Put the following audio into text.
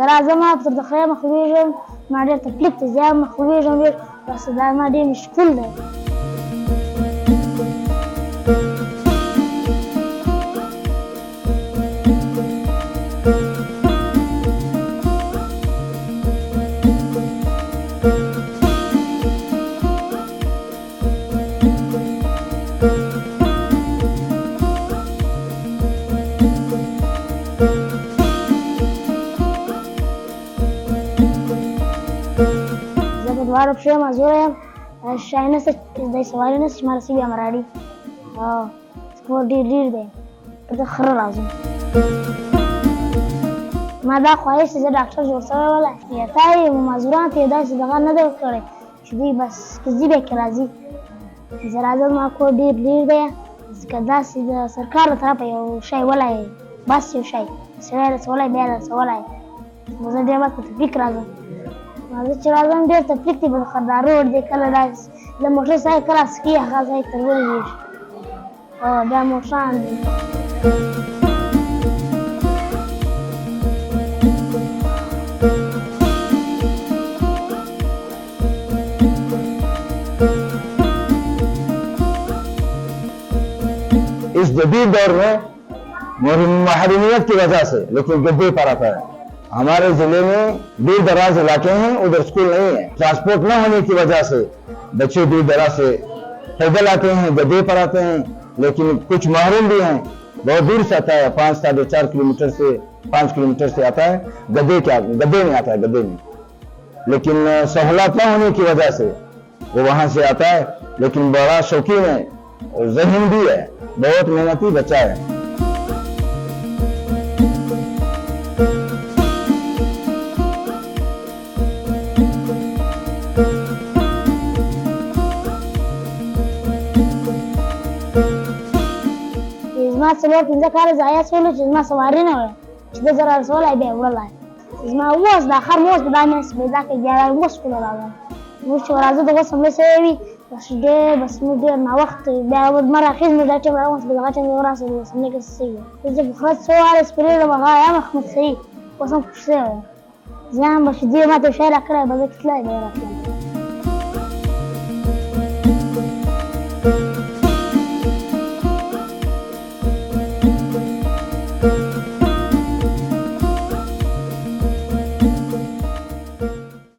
زه راځم تر د خیره مخ لوېږم، ما ډېر تکلیف دی، زه مخ لوېږم ډېر، بس دا ما ډېر مشکل دی. دواړو پښې معذوره یم، شی نشته دی سواری نشته چې ما رسي بیا مې راوړي، او سپور ډېر لرې دی، زه خره راځم. ما دا خواهش چې زه ډاکټر جوړ شوی ولی، یا تا یې معذورانو ته یې داسې دغه نه دی کړی چې دوی بس که ځي بیا کې راځي. زه راځم زما کور ډېر لرې دی، که داسې د سرکار له طرفه یو شی ولی بس یو شی سړی رسولی بیا یې رسولی، نو زه ډېر په تکلیف راځم. زه چې راځم ډېر تکلیف دی، په خردا روډ دی، کله داسې د موټر سایکل کله سکي هغه ځای تر ولوېږي، او بیا موټران دي. इस जदीद दौर में महरूमियत की वजह से लेकिन गड्ढे पर आता है। हमारे जिले में दूर दराज इलाके हैं, उधर स्कूल नहीं है। ट्रांसपोर्ट न होने की वजह से बच्चे दूर दराज से पैदल आते हैं, गड्ढे पर आते हैं, लेकिन कुछ महरूम भी हैं, बहुत दूर से आता है, 5-4.5 किलोमीटर से 5 किलोमीटर से आता है, गड्ढे में आता है, गड्ढे में। लेकिन सहूलत न होने की वजह से वो वहां से आता है, लेकिन बड़ा शौकीन है, ज़हीन भी है, बहुत मेहनती बच्चा है। زما 4-5 کاله ضایع شولو چې زما سواري نه وه چې ده زه رارسولی بیا یې وړلی. زما اوس د اخر مې اوس په دا میاشت پیدا کړې، بیا اوس سکول راغلم. موږ چې راځو د اوس حملې سوی وي، بس موږ ډېر ناوخت بیا لمر راخیز مې دا ټایم راغلم چې په دغه ټایم کې ورسېدو، اوس حملې کې څه شوي وه. زه په خرد څو سپرېږم هغه یم احمد سعید، اوس هم خوش شوی یم. زه هم به چې دې ما ته یو شی راکړی به زه تللی به یې راتلم.